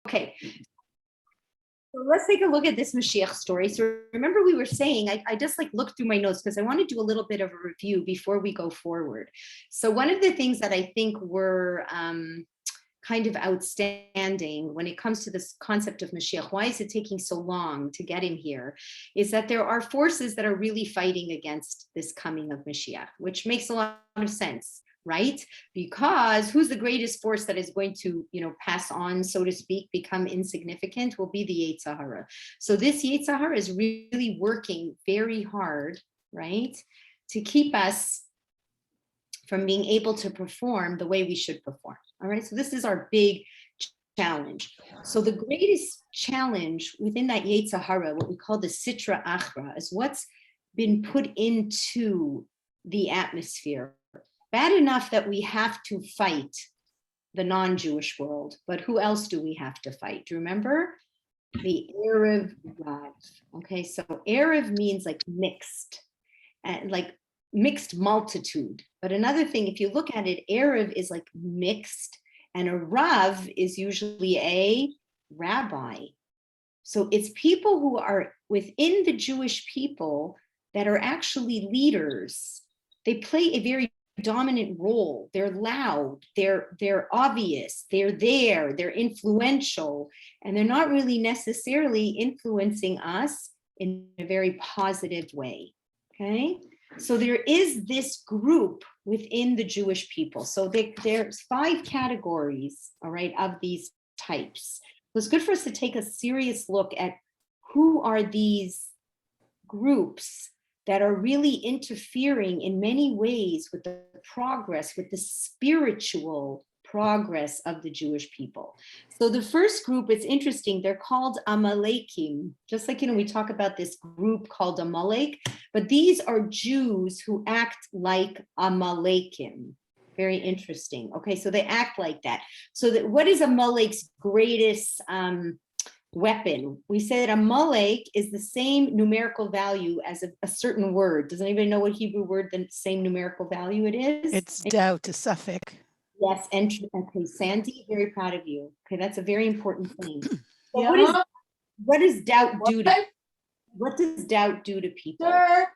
Okay, so let's take a look at this Mashiach story. So remember we were saying, I just like looked through my notes because I want to do a little bit of a review before we go forward. So one of the things that I think were kind of outstanding when it comes to this concept of Mashiach, why is it taking so long to get him here, is that there are forces that are really fighting against this coming of Mashiach, which makes a lot of sense. Right? Because who's the greatest force that is going to, pass on, so to speak, become insignificant will be the Yetzer Hara. So this Yetzer Hara is really working very hard, right, to keep us from being able to perform the way we should perform. All right. So this is our big challenge. So the greatest challenge within that Yetzer Hara, what we call the Sitra Achra, is what's been put into the atmosphere. Bad enough that we have to fight the non-Jewish world, but who else do we have to fight? Do you remember? The Erev Rav. Okay, so Erev means like mixed, and like mixed multitude. But another thing, if you look at it, Erev is like mixed, and a Rav is usually a rabbi. So it's people who are within the Jewish people that are actually leaders. They play a very dominant role. They're loud, they're obvious, they're there, they're influential, and they're not really necessarily influencing us in a very positive way. Okay, so there is this group within the Jewish people. So there's 5 categories, all right, of these types. So it's good for us to take a serious look at who are these groups that are really interfering in many ways with the progress, with the spiritual progress of the Jewish people. So the first group, it's interesting, they're called Amalekim. Just like, we talk about this group called Amalek, but these are Jews who act like Amalekim. Very interesting. Okay, so they act like that. So what is Amalek's greatest weapon? We say that Amalek is the same numerical value as a certain word. Does anybody know what Hebrew word the same numerical value it is? It's doubt, a suffix. Yes, okay, Sandy, very proud of you. Okay, that's a very important thing. So Yeah. what does doubt do to what does doubt do to people? Sir.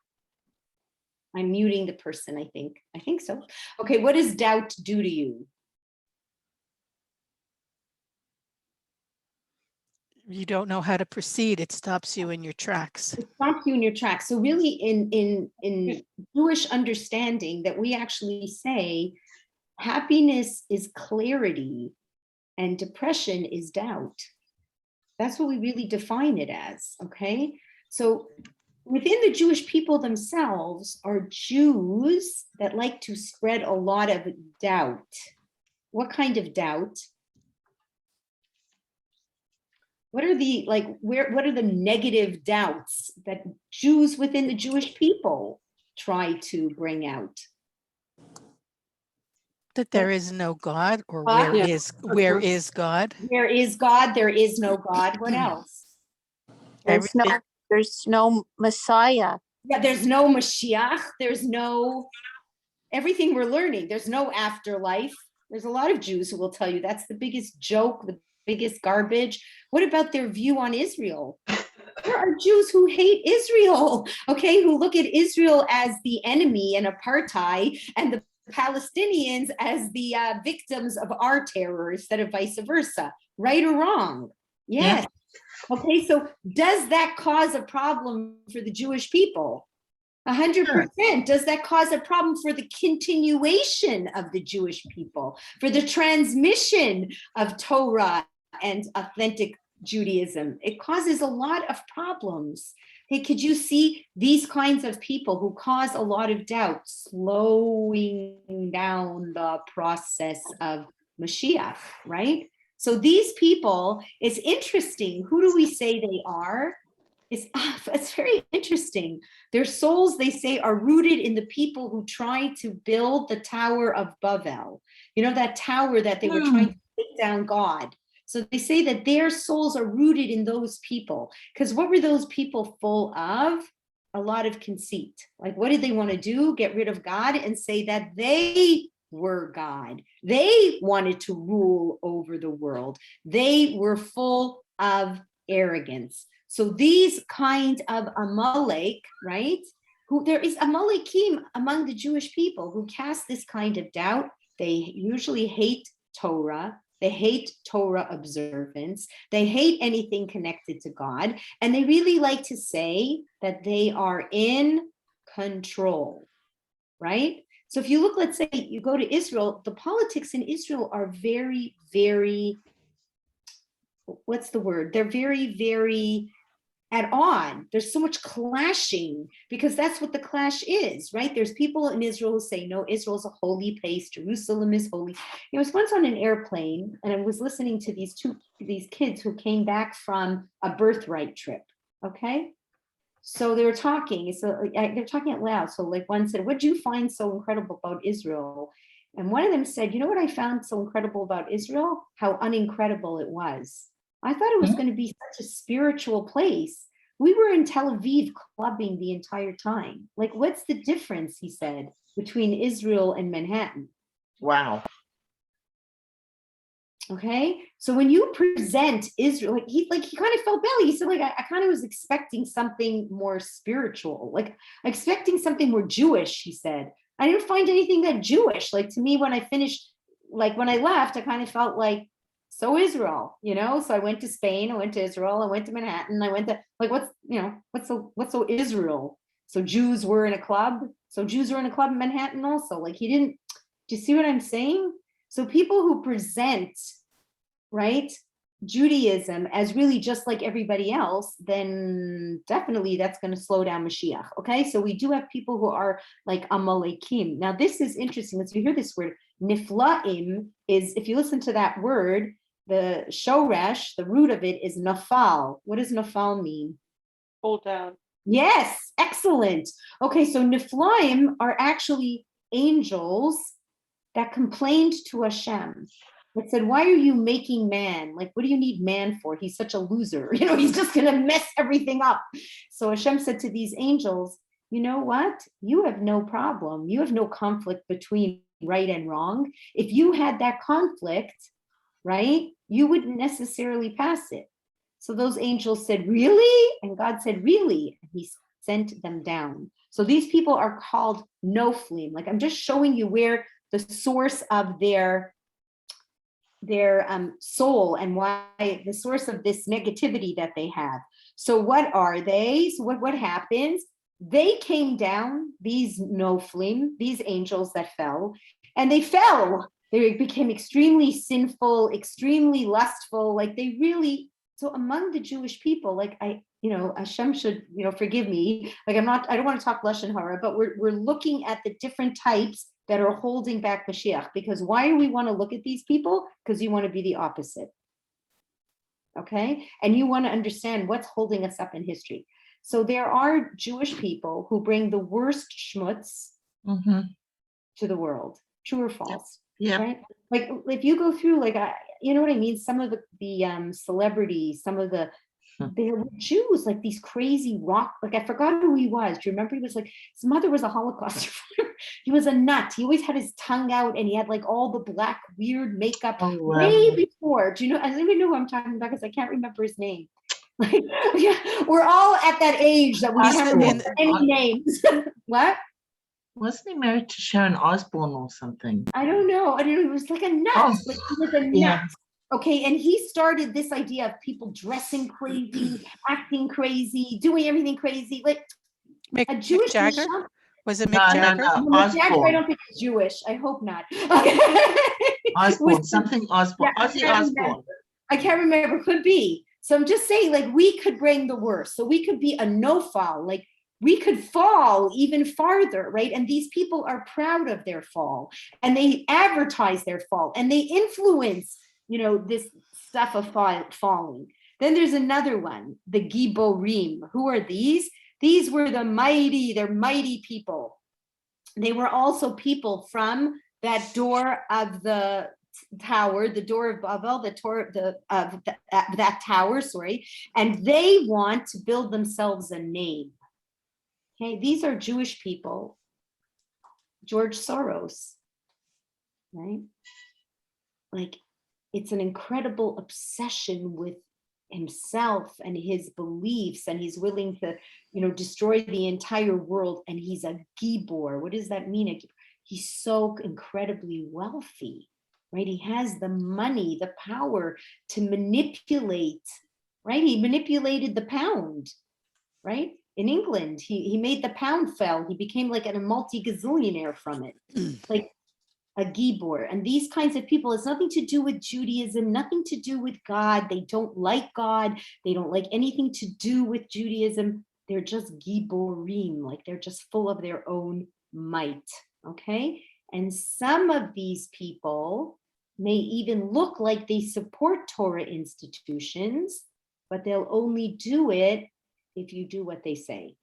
I'm muting the person, I think so. Okay, what does doubt do to you? You don't know how to proceed. It stops you in your tracks. It stops you in your tracks. So really in Jewish understanding that we actually say happiness is clarity and depression is doubt. That's what we really define it as, okay? So within the Jewish people themselves are Jews that like to spread a lot of doubt. What kind of doubt? What are the what are the negative doubts that Jews within the Jewish people try to bring out? That there is no God, or where is God? Where is God? There is no God. What else? There's no Messiah. Yeah, there's no Mashiach. There's no everything we're learning. There's no afterlife. There's a lot of Jews who will tell you that's the biggest joke, the biggest garbage. What about their view on Israel? There are Jews who hate Israel, okay, who look at Israel as the enemy and apartheid, and the Palestinians as the victims of our terror instead of vice versa. Right or wrong? Yes. Yeah. Okay, so does that cause a problem for the Jewish people? 100%. Does that cause a problem for the continuation of the Jewish people, for the transmission of Torah and authentic Judaism? It causes a lot of problems. Hey, could you see these kinds of people who cause a lot of doubt slowing down the process of Mashiach, right? So these people, it's interesting. Who do we say they are? It's very interesting. Their souls, they say, are rooted in the people who tried to build the Tower of Babel. That tower that they were trying to take down God. So they say that their souls are rooted in those people. Because what were those people full of? A lot of conceit. Like, what did they want to do? Get rid of God and say that they were God. They wanted to rule over the world. They were full of arrogance. So these kind of Amalek, right? Who there is Amalekim among the Jewish people who cast this kind of doubt. They usually hate Torah. They hate Torah observance. They hate anything connected to God. And they really like to say that they are in control, right? So if you look, let's say you go to Israel, the politics in Israel are very, very, what's the word? They're very, very at odds. There's so much clashing because that's what the clash is, right? There's people in Israel who say, no, Israel's a holy place. Jerusalem is holy. I was once on an airplane and I was listening to these kids who came back from a birthright trip. Okay. So they were talking. So they're talking out loud. So like one said, what do you find so incredible about Israel? And one of them said, you know what I found so incredible about Israel? How unincredible it was. I thought it was going to be such a spiritual place. We were in Tel Aviv clubbing the entire time. Like, what's the difference, he said, between Israel and Manhattan? Wow. Okay. So when you present Israel, he kind of felt badly. He said, like, I kind of was expecting something more spiritual, like expecting something more Jewish, he said. I didn't find anything that Jewish. Like to me, when I finished, like when I left, I kind of felt like, so Israel, so I went to Spain, I went to Israel, I went to Manhattan, I went to like, what's so Israel? So Jews were in a club. So Jews were in a club in Manhattan also. Like do you see what I'm saying? So people who present, right, Judaism as really just like everybody else, then definitely that's going to slow down Mashiach. Okay, so we do have people who are like Amalekim. Now this is interesting. Let's hear this word. Niflaim is, if you listen to that word, the shoresh, the root of it is nafal. What does nafal mean? Pull down. Yes, excellent. Okay, so Niflaim are actually angels that complained to Hashem. It said, why are you making man? Like, what do you need man for? He's such a loser. He's just going to mess everything up. So Hashem said to these angels, you know what? You have no problem. You have no conflict between right and wrong. If you had that conflict, right, you wouldn't necessarily pass it. So those angels said, really? And God said, really? And he sent them down. So these people are called noflim. Like I'm just showing you where the source of their soul and why the source of this negativity that they have. So what are they? So what happens? They came down, these noflim, these angels that fell, and they fell. They became extremely sinful, extremely lustful. Like they really, so among the Jewish people, like Hashem should, forgive me. Like I don't want to talk Lashon Hara, but we're looking at the different types that are holding back Mashiach. Because why do we want to look at these people? Because you want to be the opposite. Okay? And you want to understand what's holding us up in history. So there are Jewish people who bring the worst schmutz to the world. True or false? Yeah. Right? Like if you go through, like, you know what I mean? Some of the celebrities, some of they were Jews, like these crazy rock, like I forgot who he was. Do you remember? He was like, his mother was a Holocaust survivor. He was a nut. He always had his tongue out and he had like all the black weird makeup way before. Do you know? I don't even know who I'm talking about because I can't remember his name. Like, yeah, we're all at that age that we can't remember any names. What? Wasn't he married to Sharon Osbourne or something? I don't know. He was like a nut. Oh, like he was a nut. yeah. Okay, and he started this idea of people dressing crazy, acting crazy, doing everything crazy. Like a Jewish Mick Jagger? Was it Mick No, Jagger? no. Jagger, I don't think he's Jewish. I hope not. Osbourne, something Osbourne. Yeah, Ozzy Osbourne. I can't remember. Could be. So I'm just saying, like, we could bring the worst. So we could be a no-fall. Like, we could fall even farther, right? And these people are proud of their fall. And they advertise their fall. And they influence, this stuff of falling. Then there's another one, the Giborim. Who are these? These were they're mighty people. They were also people from that door of the tower, the door of Babel, that tower, sorry. And they want to build themselves a name. Okay, these are Jewish people. George Soros. right? Like, it's an incredible obsession with himself and his beliefs, and he's willing to, destroy the entire world. And he's a gibor. What does that mean? He's so incredibly wealthy, right? He has the money, the power to manipulate, right? He manipulated the pound, right? In England, he made the pound fell. He became like a multi-gazillionaire from it. Like, a gibor. And these kinds of people, it's nothing to do with Judaism, nothing to do with God. They don't like God. They don't like anything to do with Judaism. They're just giborim, like they're just full of their own might, okay? And some of these people may even look like they support Torah institutions, but they'll only do it if you do what they say.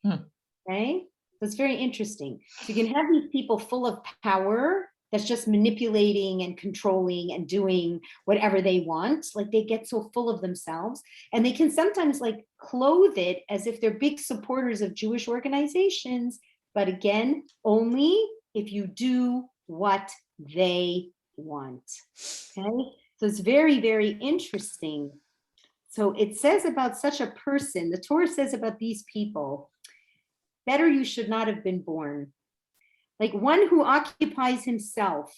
Okay? So it's very interesting. So you can have these people full of power that's just manipulating and controlling and doing whatever they want. Like, they get so full of themselves, and they can sometimes like clothe it as if they're big supporters of Jewish organizations. But again, only if you do what they want. Okay? So it's very, very interesting. So it says about such a person, the Torah says about these people, better you should not have been born. Like, one who occupies himself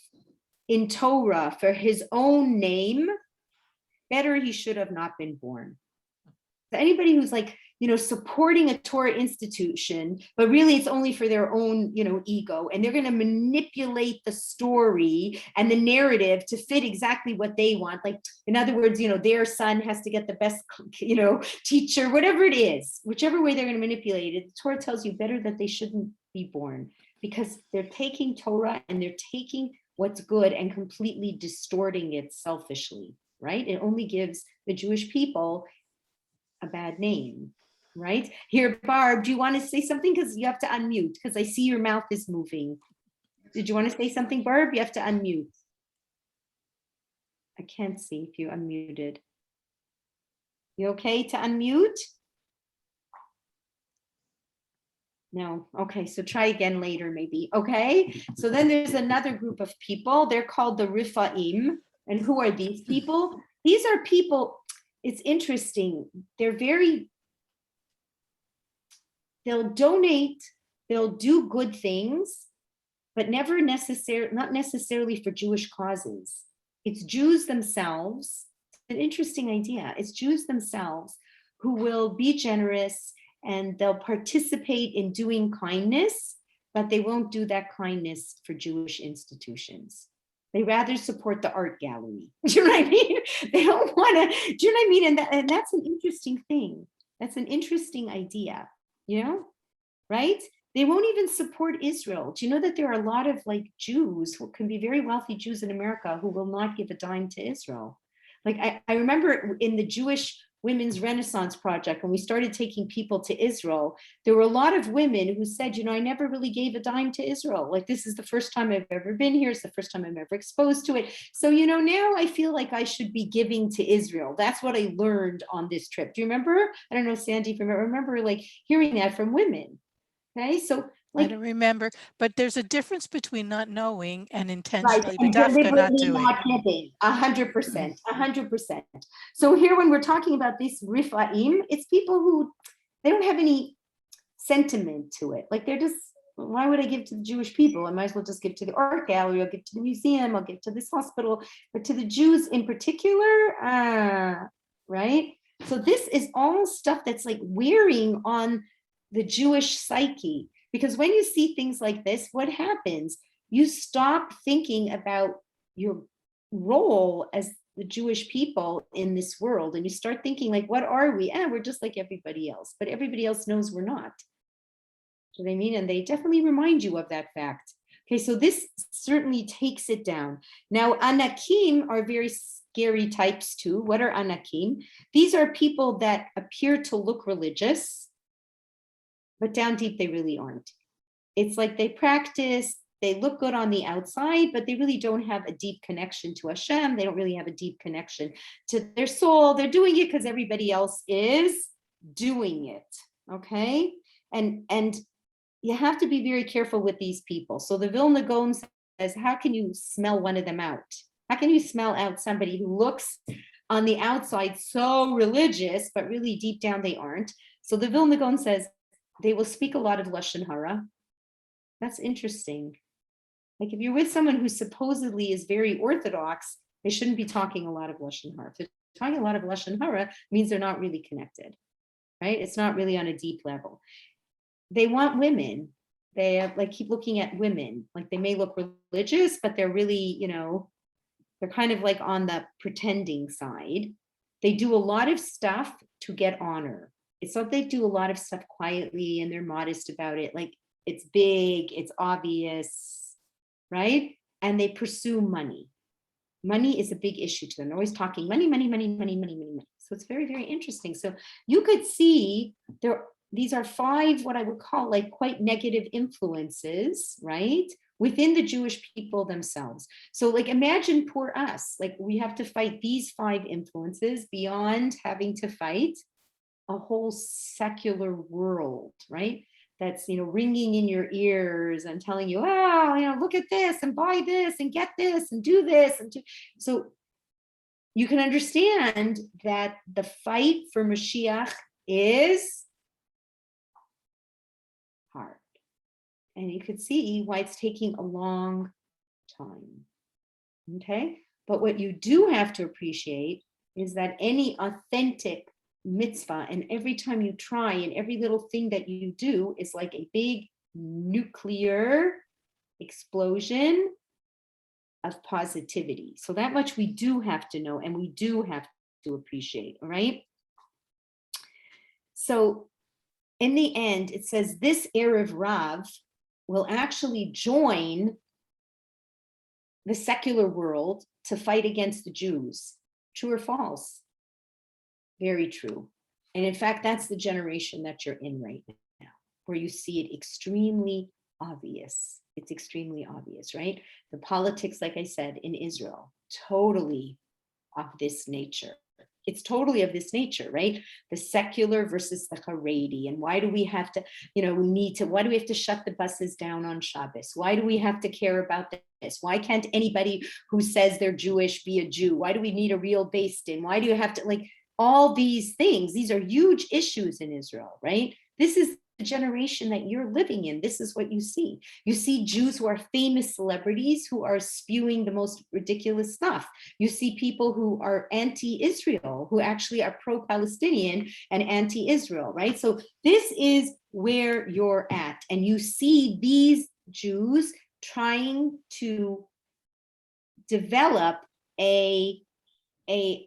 in Torah for his own name, better he should have not been born. So anybody who's like, supporting a Torah institution, but really it's only for their own, ego, and they're going to manipulate the story and the narrative to fit exactly what they want. Like, in other words, their son has to get the best, teacher, whatever it is, whichever way they're going to manipulate it. The Torah tells you better that they shouldn't be born, because they're taking Torah and they're taking what's good and completely distorting it selfishly, right? It only gives the Jewish people a bad name. Right here, Barb, do you want to say something? Because you have to unmute, because I see your mouth is moving. Did you want to say something, Barb? You have to unmute. I can't see if you unmuted. You okay to unmute? No. Okay, so try again later, maybe. Okay, so then there's another group of people. They're called the Rifaim. And who are these people? These are people, it's interesting. They'll donate, they'll do good things, but not necessarily for Jewish causes. It's Jews themselves. It's an interesting idea. It's Jews themselves who will be generous, and they'll participate in doing kindness, but they won't do that kindness for Jewish institutions. They rather support the art gallery. Do you know what I mean? They don't want to, do you know what I mean? And that's an interesting thing. That's an interesting idea. Right? They won't even support Israel. Do you know that there are a lot of like Jews who can be very wealthy Jews in America who will not give a dime to Israel? Like, I remember in the Jewish Women's Renaissance Project, when we started taking people to Israel, there were a lot of women who said, I never really gave a dime to Israel. Like, this is the first time I've ever been here. It's the first time I'm ever exposed to it. So, now I feel like I should be giving to Israel. That's what I learned on this trip. Do you remember? I don't know, Sandy, if you remember like hearing that from women. Okay, so I don't remember, but there's a difference between not knowing and right, intentionally, and but not deliberately doing. not giving, 100%, 100%. So here, when we're talking about these Rifaim, it's people who, they don't have any sentiment to it. Like, they're just, why would I give to the Jewish people? I might as well just give to the art gallery, I'll give to the museum, I'll give to this hospital, but to the Jews in particular, right? So this is all stuff that's like wearing on the Jewish psyche. Because when you see things like this, what happens? You stop thinking about your role as the Jewish people in this world, and you start thinking like, what are we? We're just like everybody else, but everybody else knows we're not. Do you know what I mean? And they definitely remind you of that fact. Okay, so this certainly takes it down. Now, Anakim are very scary types too. What are Anakim? These are people that appear to look religious, but down deep, they really aren't. It's like they practice, they look good on the outside, but they really don't have a deep connection to Hashem. They don't really have a deep connection to their soul. They're doing it because everybody else is doing it, okay? And you have to be very careful with these people. So the Vilna Gaon how can you smell one of them out? How can you smell out somebody who looks on the outside so religious, but really deep down they aren't? So the Vilna Gaon says they will speak a lot of Lashon Hara. That's interesting. Like if you're with someone who supposedly is very orthodox, they shouldn't be talking a lot of Lashon Hara. If they're talking a lot of Lashon Hara, means they're not really connected, right? It's not really on a deep level. They want women. They like keep looking at women. Like they may look religious, but they're really, they're kind of like on the pretending side. They do a lot of stuff to get honor. It's not they do a lot of stuff quietly and they're modest about it. Like it's big, it's obvious, right? And they pursue money. Money is a big issue to them. They're always talking money, money, money, money, money, money, money. So it's very, very interesting. So you could see these are 5, what I would call like quite negative influences, right? Within the Jewish people themselves. So like imagine poor us, like we have to fight these 5 influences beyond having to fight a whole secular world, right? That's, ringing in your ears and telling you, look at this and buy this and get this and do this. So you can understand that the fight for Mashiach is hard. And you could see why it's taking a long time. Okay? But what you do have to appreciate is that any authentic mitzvah, and every time you try and every little thing that you do is like a big nuclear explosion of positivity. So that much we do have to know and we do have to appreciate, all right? So in the end, it says this Erev Rav will actually join the secular world to fight against the Jews. True or false? Very true. And in fact, that's the generation that you're in right now, where you see it extremely obvious. It's extremely obvious, right? The politics, like I said, in Israel, totally of this nature. It's totally of this nature, right? The secular versus the Haredi. And why do we have to, why do we have to shut the buses down on Shabbos? Why do we have to care about this? Why can't anybody who says they're Jewish be a Jew? Why do we need a real Beis Din? Why do you have to, all these things? These are huge issues in Israel, right? This is the generation that you're living in. This is what you see. You see Jews who are famous celebrities who are spewing the most ridiculous stuff. You see people who are anti-Israel, who actually are pro-Palestinian and anti-Israel, right? So this is where you're at. And you see these Jews trying to develop an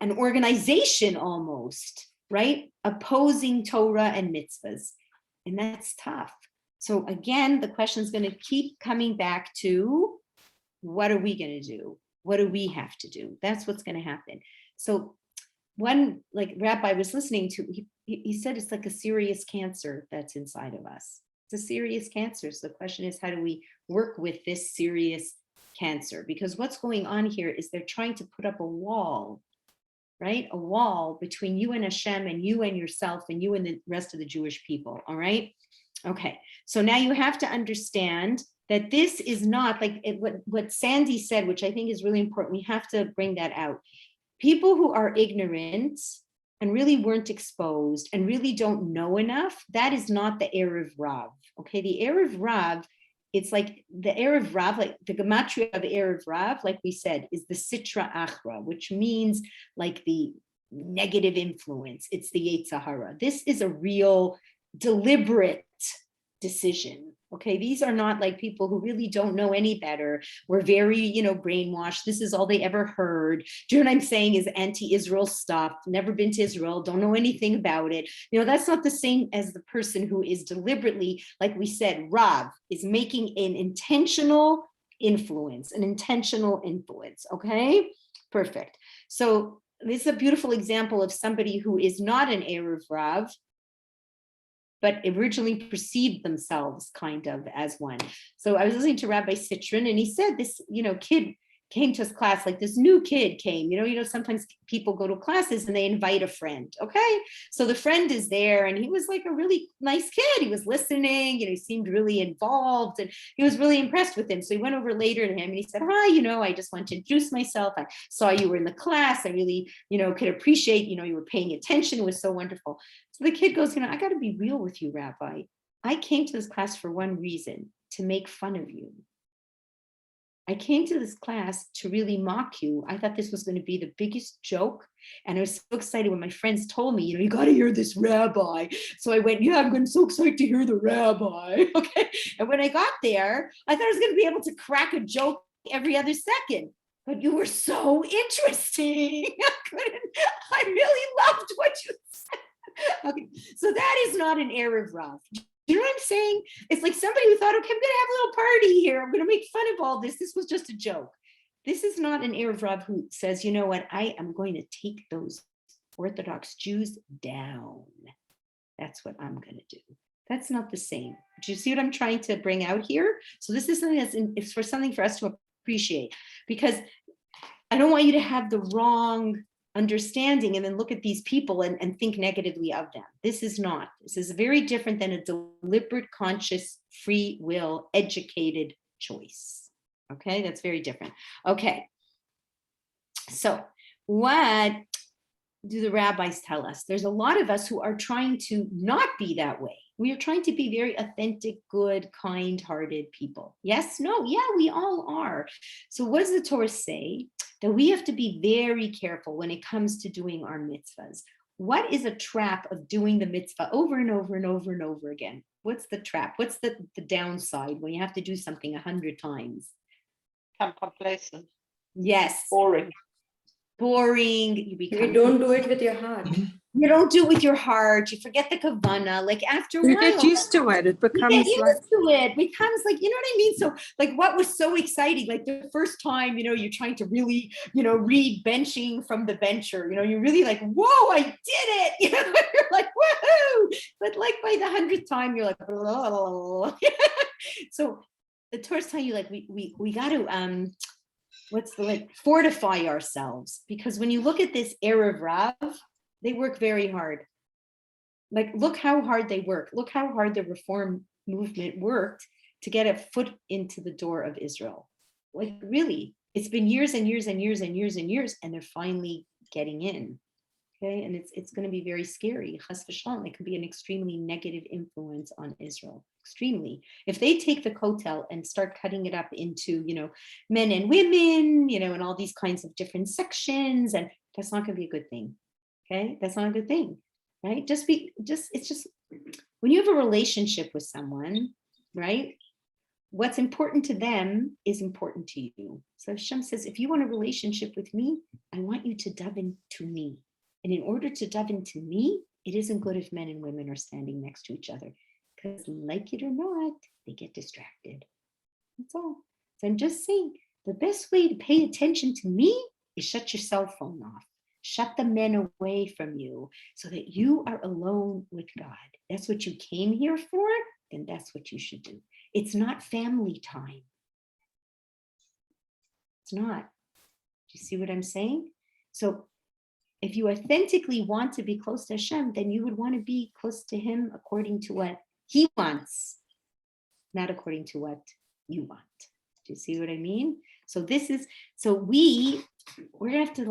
organization almost, right? Opposing Torah and mitzvahs. And that's tough. So again, the question is going to keep coming back to, what are we going to do? What do we have to do? That's what's going to happen. So one rabbi was listening to, he said it's like a serious cancer that's inside of us. It's a serious cancer. So the question is, how do we work with this serious cancer? Because what's going on here is they're trying to put up a wall, right? A wall between you and Hashem and you and yourself and you and the rest of the Jewish people, all right? Okay, so now you have to understand that this is not what Sandy said, which I think is really important. We have to bring that out. People who are ignorant and really weren't exposed and really don't know enough, that is not the Erev Rav, okay? The Erev Rav, it's like the Erev Rav, like the gematria of Erev Rav, like we said, is the Sitra Achra, which means like the negative influence. It's the Yetzer Hara. This is a real deliberate decision. Okay, these are not like people who really don't know any better. We're very, brainwashed. This is all they ever heard. Do you know what I'm saying? Is anti-Israel stuff. Never been to Israel. Don't know anything about it. That's not the same as the person who is deliberately, like we said, Rav is making an intentional influence. Okay, perfect. So this is a beautiful example of somebody who is not an Erev Rav, but originally perceived themselves kind of as one. So I was listening to Rabbi Citron, and he said this, kid came to his class, like this new kid came, sometimes people go to classes and they invite a friend. Okay. So the friend is there and he was like a really nice kid. He was listening, he seemed really involved and he was really impressed with him. So he went over later to him and he said, hi, I just want to introduce myself. I saw you were in the class. I really, could appreciate, you were paying attention. It was so wonderful. So the kid goes, I got to be real with you, Rabbi. I came to this class for one reason, to make fun of you. I came to this class to really mock you. I thought this was going to be the biggest joke. And I was so excited when my friends told me, you got to hear this rabbi. So I went, yeah, I'm so excited to hear the rabbi. Okay. And when I got there, I thought I was going to be able to crack a joke every other second. But you were so interesting. I really loved what you said. Okay. So that is not an Erev Rav. You know what I'm saying? It's like somebody who thought, okay, I'm going to have a little party here. I'm going to make fun of all this. This was just a joke. This is not an Erev Rav who says, you know what? I am going to take those Orthodox Jews down. That's what I'm going to do. That's not the same. Do you see what I'm trying to bring out here? So this is something it's for something for us to appreciate, because I don't want you to have the wrong understanding and then look at these people and think negatively of them. This is very different than a deliberate, conscious, free will, educated choice. Okay, that's very different. Okay, so what do the rabbis tell us? There's a lot of us who are trying to not be that way. We are trying to be very authentic, good, kind-hearted people. Yes, no, yeah, we all are. So what does the Torah say? That we have to be very careful when it comes to doing our mitzvahs. What is a trap of doing the mitzvah over and over and over and over again? What's the trap? What's the downside when you have to do something 100 times? Become complacent. Yes. Boring. You become. You don't do it with your heart. You don't do it with your heart. You forget the kavanah. Like after a You while, get used to it. It you becomes get used like to it. Becomes like, you know what I mean? So like what was so exciting, like the first time, you're trying to really, read benching from the bencher, you're really like, whoa, I did it. You're like, woohoo. But like by the 100th time, you're like, oh. So the Torah's telling you, like, we got to, fortify ourselves, because when you look at this Erev Rav, they work very hard. Like, look how hard they work. Look how hard the reform movement worked to get a foot into the door of Israel. Like, really, it's been years and years and years and years and years, and they're finally getting in. Okay, and it's going to be very scary. Chas v'shalom, it could be an extremely negative influence on Israel. Extremely. If they take the kotel and start cutting it up into, men and women, and all these kinds of different sections, and that's not going to be a good thing. Okay, that's not a good thing, right? It's just when you have a relationship with someone, right? What's important to them is important to you. So Hashem says, if you want a relationship with me, I want you to daven to me. And in order to daven to me, it isn't good if men and women are standing next to each other, because like it or not, they get distracted. That's all. So I'm just saying, the best way to pay attention to me is shut your cell phone off. Shut the men away from you so that you are alone with God. That's what you came here for, then that's what you should do. It's not family time. It's not. Do you see what I'm saying? So if you authentically want to be close to Hashem, then you would want to be close to him according to what he wants, not according to what you want. Do you see what I mean? So we're gonna have to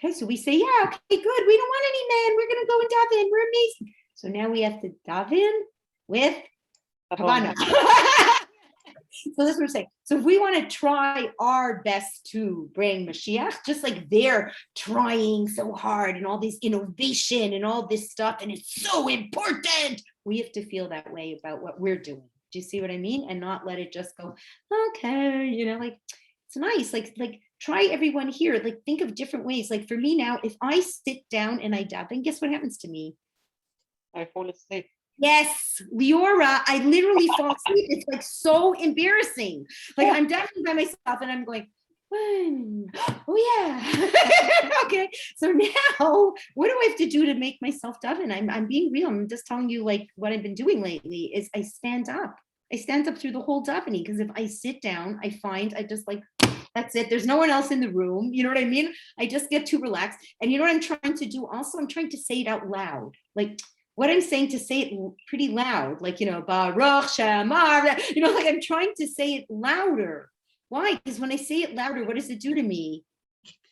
okay, so we say, yeah, okay, good. We don't want any men. We're gonna go and daven. We're amazing. So now we have to daven with Havana. So that's what we're saying. So if we want to try our best to bring Mashiach, just like they're trying so hard and all this innovation and all this stuff, and it's so important, we have to feel that way about what we're doing. Do you see what I mean? And not let it just go, okay, it's nice. Like try everyone here. Like think of different ways. Like for me now, if I sit down and I daven, guess what happens to me? I fall asleep. Yes, Leora, I literally fall asleep. It's like so embarrassing. Like I'm davening by myself and I'm going, oh yeah. Okay. So now what do I have to do to make myself daven? I'm being real. I'm just telling you like what I've been doing lately is I stand up. I stand up through the whole davening, because if I sit down, I find I just like That's it. There's no one else in the room. You know what I mean? I just get too relaxed. And you know what I'm trying to do also? I'm trying to say it out loud. Like what I'm saying, to say it pretty loud, like, Baruch Shamar, like I'm trying to say it louder. Why? Because when I say it louder, what does it do to me?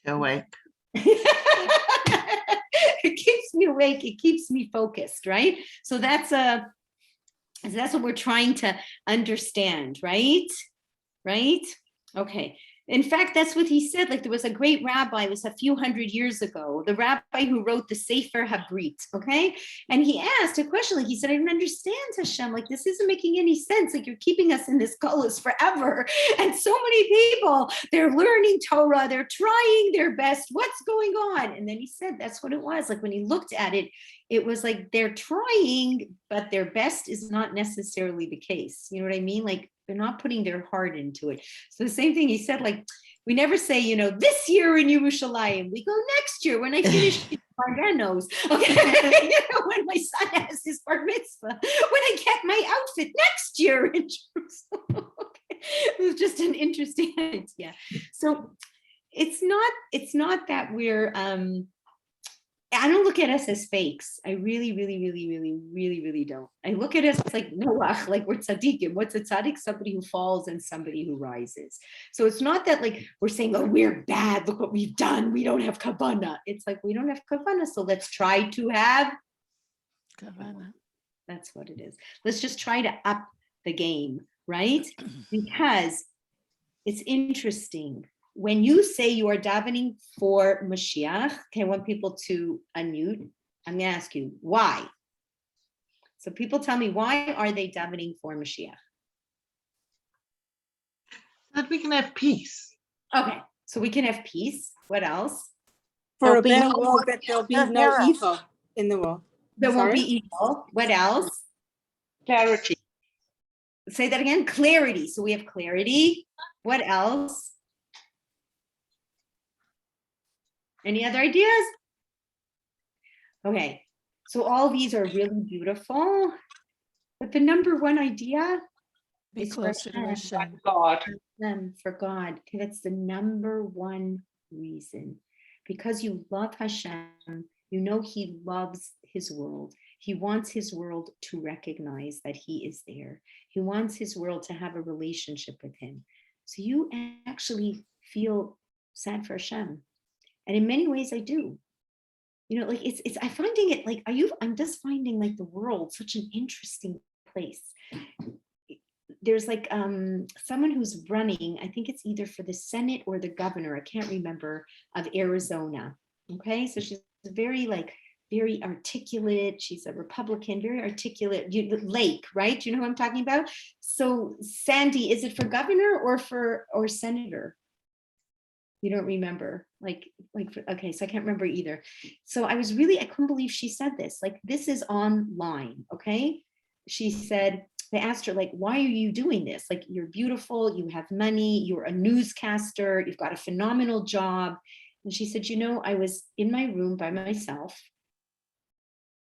Awake. It keeps me awake. It keeps me focused, right? So that's what we're trying to understand, right? Right? Okay. In fact, that's what he said. Like there was a great rabbi, it was a few hundred years ago, the rabbi who wrote the Sefer Habrit, okay? And he asked a question, like he said, I don't understand, Hashem, like this isn't making any sense. Like you're keeping us in this gullus forever. And so many people, they're learning Torah, they're trying their best. What's going on? And then he said, that's what it was. Like when he looked at it, it was like they're trying, but their best is not necessarily the case. You know what I mean? Like they're not putting their heart into it. So the same thing he said, like, we never say, this year in Yerushalayim, we go next year when I finish Barganos, okay? When my son has his bar mitzvah, when I get my outfit next year in Jerusalem. Okay. It was just an interesting idea. So it's not that we're, I don't look at us as fakes. I really, really, really, really, really, really don't. I look at us like Noach, like we're tzaddikim. What's a tzaddik? Somebody who falls and somebody who rises. So it's not that like we're saying, oh, we're bad. Look what we've done. We don't have kavanah. It's like we don't have kavanah. So let's try to have Kavanah. That's what it is. Let's just try to up the game, right? Because it's interesting. When you say you are davening for Mashiach, okay, I want people to unmute. I'm going to ask you, why? So people tell me, why are they davening for Mashiach? That we can have peace. Okay, so we can have peace. What else? For a There'll be better no world, more that there'll be Satan no era. evil in the world. There won't Sorry? be evil. What else? Clarity. Say that again. Clarity. So we have clarity. What else? Any other ideas? Okay, so all these are really beautiful, but the number one idea Be is for closer to Hashem. God. them, for God. Okay, that's the number one reason. Because you love Hashem, you know He loves His world. He wants His world to recognize that He is there. He wants His world to have a relationship with Him. So you actually feel sad for Hashem. And in many ways I do. Like I'm finding it like, I'm just finding like the world such an interesting place. There's like someone who's running, I think it's either for the Senate or the governor, I can't remember, of Arizona. Okay, so she's very articulate. She's a Republican, very articulate. Lake, right? Do you know who I'm talking about? So Sandy, is it for governor or senator? You don't remember, okay, so I can't remember either. So I couldn't believe she said this, like, this is online, okay? She said, they asked her, like, why are you doing this? Like, you're beautiful, you have money, you're a newscaster, you've got a phenomenal job. And she said, I was in my room by myself.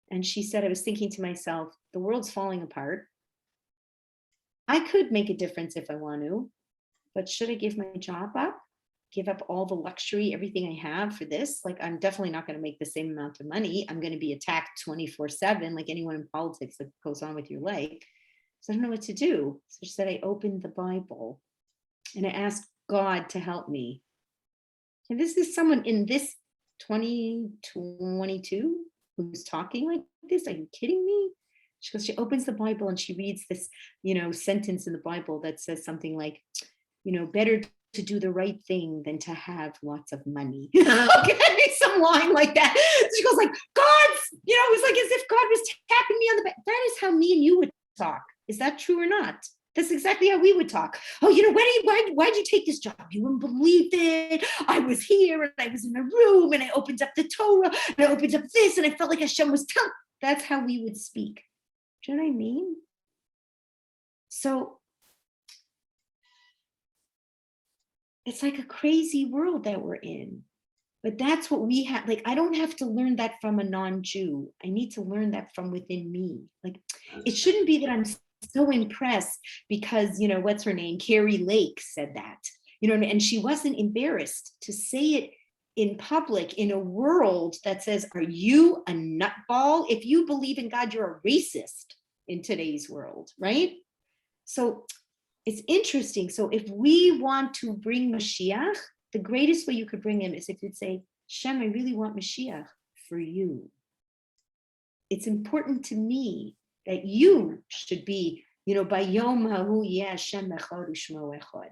And she said, I was thinking to myself, the world's falling apart. I could make a difference if I want to, but should I give my job up? Give up all the luxury, everything I have for this? Like, I'm definitely not going to make the same amount of money. I'm going to be attacked 24/7, like anyone in politics that goes on with your life. So I don't know what to do. So she said, I opened the Bible and I asked God to help me. And this is someone in this 2022 who's talking like this. Are you kidding me? She goes, she opens the Bible and she reads this, sentence in the Bible that says something like, better to do the right thing than to have lots of money. Okay, some line like that. She goes like, God's, it was like as if God was tapping me on the back. That is how me and you would talk. Is that true or not? That's exactly how we would talk. Oh, why'd you take this job? You wouldn't believe it. I was here and I was in a room and I opened up the Torah and I opened up this and I felt like Hashem was telling. That's how we would speak. Do you know what I mean? So it's like a crazy world that we're in, but that's what we have. Like, I don't have to learn that from a non-Jew. I need to learn that from within me. Like, it shouldn't be that I'm so impressed because, what's her name? Carrie Lake said that. and she wasn't embarrassed to say it in public in a world that says, are you a nutball? If you believe in God, you're a racist in today's world, right? So it's interesting. So if we want to bring Mashiach, the greatest way you could bring him is if you'd say, Shem, I really want Mashiach for you. It's important to me that you should be, by Yom Hahu Yeh Hashem Echad U'Shmo Echad.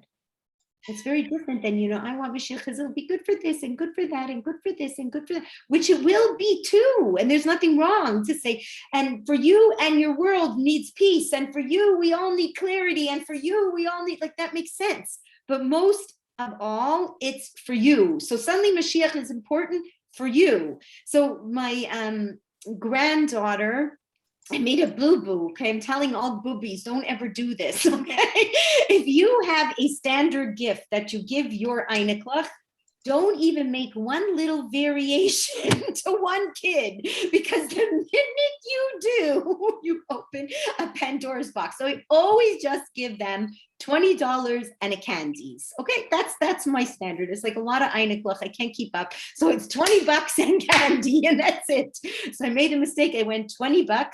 It's very different than, I want Mashiach because it'll be good for this and good for that and good for this and good for that, which it will be too. And there's nothing wrong to say, and for you and your world needs peace. And for you, we all need clarity. And for you, we all need, that makes sense. But most of all, it's for you. So suddenly Mashiach is important for you. So my granddaughter, I made a boo-boo, okay? I'm telling all boobies, don't ever do this, okay? If you have a standard gift that you give your Einiklach, don't even make one little variation to one kid, because the minute you do, you open a Pandora's box. So I always just give them $20 and a candies. Okay, that's my standard. It's like a lot of Einiklach, I can't keep up. So it's $20 and candy, and that's it. So I made a mistake. I went $20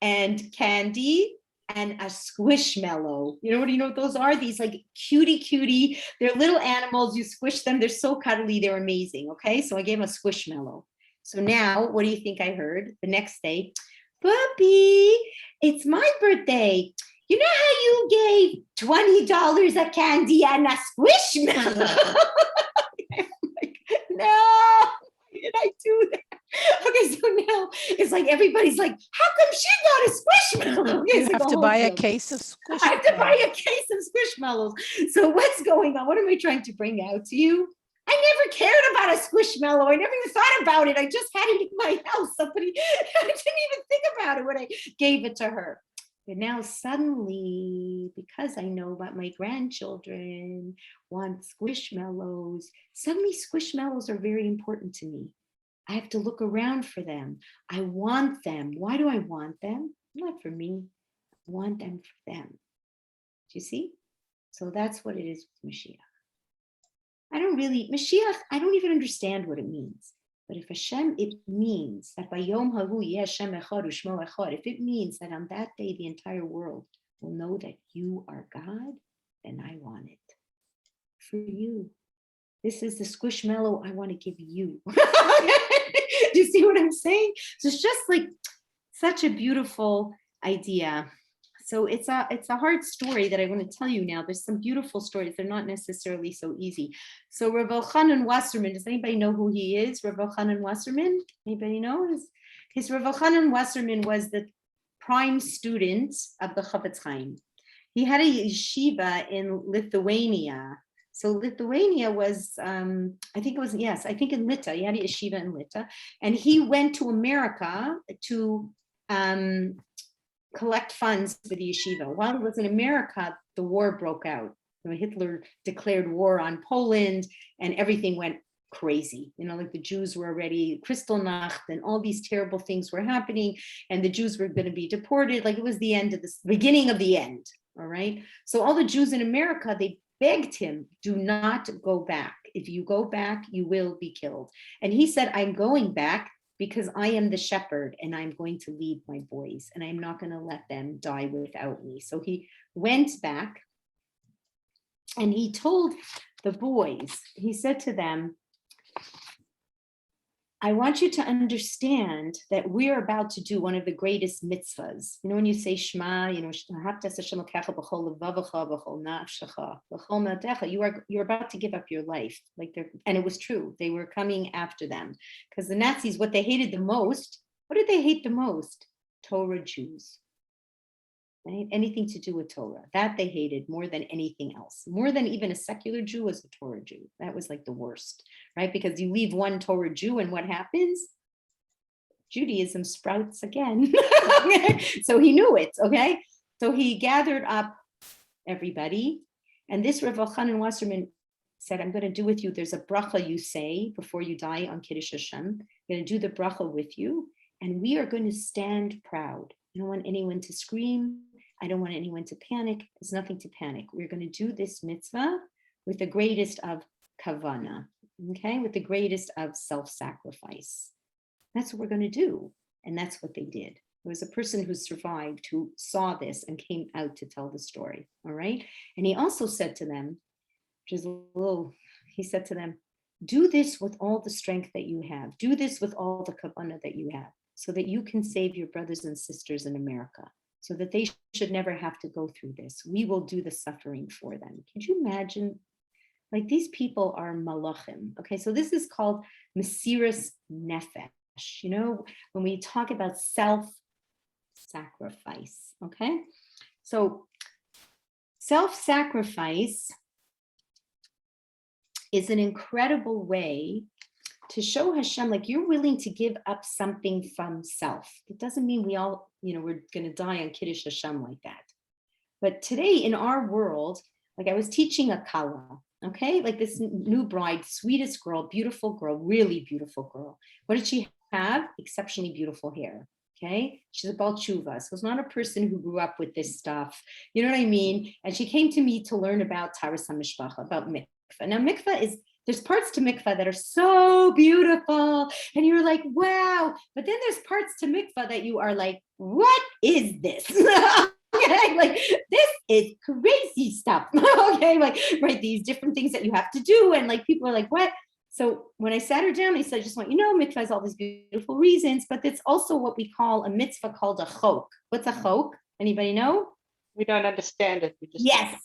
and candy and a squishmallow. You know what those are? These like cutie. They're little animals. You squish them. They're so cuddly. They're amazing. Okay. So I gave him a squishmallow. So now what do you think I heard the next day? Puppy, it's my birthday. You know how you gave $20 a candy and a squishmallow? I'm like, no, why did I do that? Okay, so now it's like everybody's like, how come she got a squishmallow? Okay, You have to buy a case of I have to buy a case of squishmallows. So what's going on? What am I trying to bring out to you? I never cared about a squishmallow. I never even thought about it. I just had it in my house. I didn't even think about it when I gave it to her. But now suddenly, because I know about my grandchildren want squishmallows, suddenly squishmallows are very important to me. I have to look around for them. I want them. Why do I want them? Not for me. I want them for them. Do you see? So that's what it is with Mashiach. Mashiach, I don't even understand what it means. But if Hashem, it means that by Yom Hahu Yeh Hashem Echad U'Shmo Echad, if it means that on that day the entire world will know that you are God, then I want it for you. This is the squishmallow I want to give you. Do you see what I'm saying? So it's just like such a beautiful idea. So it's a hard story that I want to tell you now. There's some beautiful stories. They're not necessarily so easy. So Rav Elchanan Wasserman, does anybody know who he is? Rav Elchanan Wasserman? Anybody know? His Rav Elchanan Wasserman was the prime student of the Chofetz Chaim. He had a yeshiva in Lithuania. So Lithuania was, in Lita. He had a yeshiva in Lita. And he went to America to collect funds for the yeshiva. While he was in America, the war broke out. Hitler declared war on Poland and everything went crazy. Like the Jews were already Kristallnacht and all these terrible things were happening and the Jews were going to be deported. Like it was the end of this, beginning of the end. All right. So all the Jews in America, they begged him, do not go back. If you go back, you will be killed. And he said, I'm going back because I am the shepherd and I'm going to lead my boys and I'm not going to let them die without me. So he went back and he told the boys, he said to them, I want you to understand that we're about to do one of the greatest mitzvahs. When you say Shema, you're about to give up your life. And it was true. They were coming after them because the Nazis, what they hated the most, what did they hate the most? Torah Jews. Right? Anything to do with Torah. That they hated more than anything else. More than even a secular Jew was a Torah Jew. That was like the worst, right? Because you leave one Torah Jew and what happens? Judaism sprouts again. So he knew it, okay? So he gathered up everybody. And this Rav Elchanan Wasserman said, I'm going to do with you, there's a bracha you say before you die on Kiddush Hashem. I'm going to do the bracha with you. And we are going to stand proud. I don't want anyone to scream. I don't want anyone to panic. There's nothing to panic. We're going to do this mitzvah with the greatest of kavana, okay, with the greatest of self-sacrifice. That's what we're going to do. And that's what they did. There was a person who survived who saw this and came out to tell the story. All right. And he also said to them, which is a little, he said to them, do this with all the strength that you have. Do this with all the kavanah that you have, so that you can save your brothers and sisters in America, so that they should never have to go through this. We will do the suffering for them. Could you imagine? Like, these people are malachim. Okay, so this is called mesiras nefesh. You know, when we talk about self-sacrifice, okay? So self-sacrifice is an incredible way to show Hashem, like, you're willing to give up something from self. It doesn't mean we all, you know, we're going to die on Kiddush Hashem like that. But today in our world, like, I was teaching a kala, okay? Like, this new bride, sweetest girl, beautiful girl, really beautiful girl. What did she have? Exceptionally beautiful hair, okay? She's a Baal Tshuva, so it's not a person who grew up with this stuff. You know what I mean? And she came to me to learn about Taras HaMishpacha, about mikvah. Now, mikvah is, there's parts to mikvah that are so beautiful, and you're like, wow. But then there's parts to mikvah that you are like, what is this? Okay, like, this is crazy stuff. Okay, like, right, these different things that you have to do, and like, people are like, what? So when I sat her down, I said, I just want you to know, mikvah has all these beautiful reasons, but it's also what we call a mitzvah called a chok. What's a chok? Anybody know? We don't understand it. We just Yes,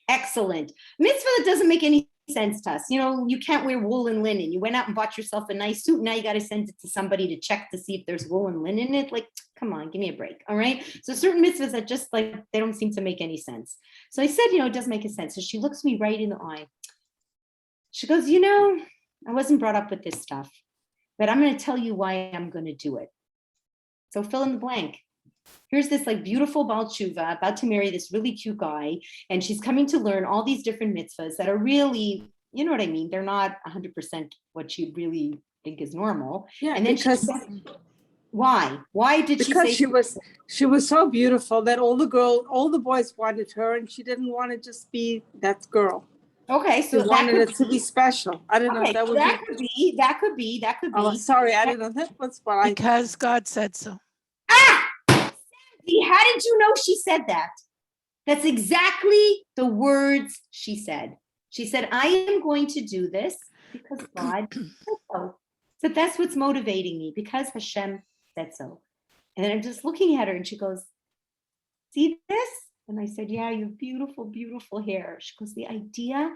excellent. Mitzvah that doesn't make any sense to us. You know, you can't wear wool and linen. You went out and bought yourself a nice suit. Now you got to send it to somebody to check to see if there's wool and linen in it. Like, come on, give me a break. All right. So certain mitzvahs that just, like, they don't seem to make any sense. So I said, you know, it doesn't make a sense. So she looks me right in the eye. She goes, you know, I wasn't brought up with this stuff, but I'm going to tell you why I'm going to do it. So fill in the blank. Here's this, like, beautiful Baal Tshuva about to marry this really cute guy, and she's coming to learn all these different mitzvahs that are really, you know what I mean? They're not 100% what you really think is normal. Yeah, And then because, she said, why? Why did she because say she was so beautiful that all the boys wanted her, and she didn't want to just be that girl. okay, She so that wanted could it to be special. I don't know. okay, That so would that could be. be. Oh, sorry, I don't know. That was what I. Because God said so. Sandy, how did you know she said that? That's exactly the words she said. She said, I am going to do this because God said so. So that's what's motivating me, because Hashem said so. And then I'm just looking at her and she goes, see this? And I said, yeah, you have beautiful, beautiful hair. She goes, the idea,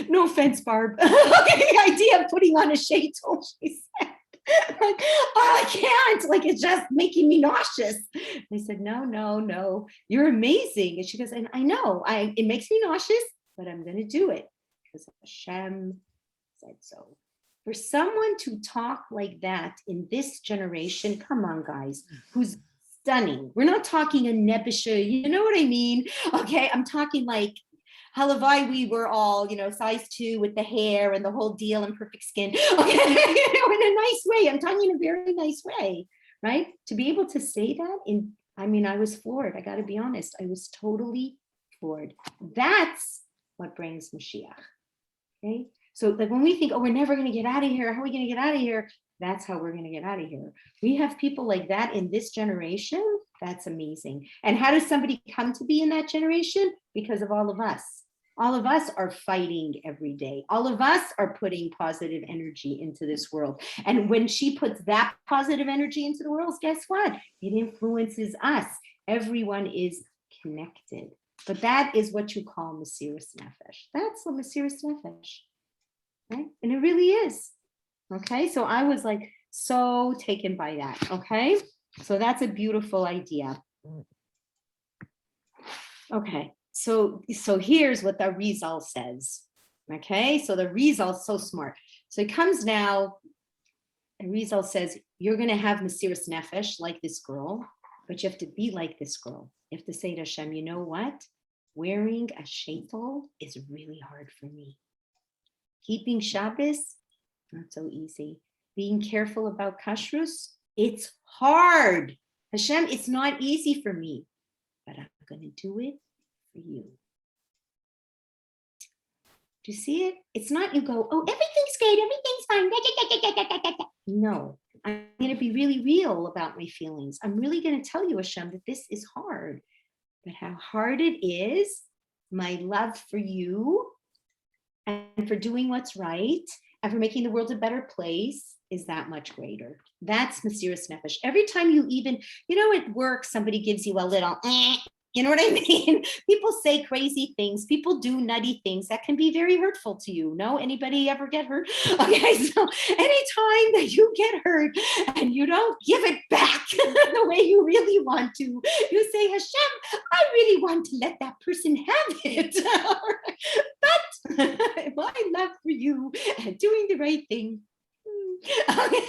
no offense, Barb, the idea of putting on a sheitel, she said. Like, oh, I can't, like, it's just making me nauseous. And I said, no, you're amazing. And she goes, and I know, it makes me nauseous, but I'm going to do it because Hashem said so. For someone to talk like that in this generation, come on, guys, who's stunning. We're not talking a nebusha, you know what I mean? Okay, I'm talking like, halavai, we were all, you know, size 2 with the hair and the whole deal and perfect skin. Okay, you know, in a nice way. I'm talking in a very nice way, right? To be able to say that I was floored. I got to be honest. I was totally floored. That's what brings Mashiach. Okay. So, like, when we think, oh, we're never going to get out of here. How are we going to get out of here? That's how we're going to get out of here. We have people like that in this generation. That's amazing. And how does somebody come to be in that generation? Because of all of us. All of us are fighting every day. All of us are putting positive energy into this world. And when she puts that positive energy into the world, guess what? It influences us. Everyone is connected. But that is what you call Mesiras Nefesh. That's what Mesiras Nefesh. Right? And it really is. Okay, so I was like so taken by that. Okay, so that's a beautiful idea. Okay, so here's what the Rizal says. Okay, so the Rizal is so smart. So it comes now, and Rizal says, you're going to have Mesiras Nefesh like this girl, but you have to be like this girl. You have to say to Hashem, you know what? Wearing a sheitel is really hard for me. Keeping Shabbos, not so easy. Being careful about kashrus, it's hard. Hashem, it's not easy for me, but I'm going to do it for you. Do you see it? It's not you go, oh, everything's great, everything's fine. No, I'm going to be really real about my feelings. I'm really going to tell you, Hashem, that this is hard. But how hard it is, my love for you and for doing what's right and for making the world a better place is that much greater. That's Mesiras Nefesh. Every time you even, at work, somebody gives you a little, you know what I mean? People say crazy things. People do nutty things that can be very hurtful to you. No, anybody ever get hurt? Okay, so anytime that you get hurt and you don't give it back the way you really want to, you say, Hashem, I really want to let that person have it. But my love for you and doing the right thing. Okay.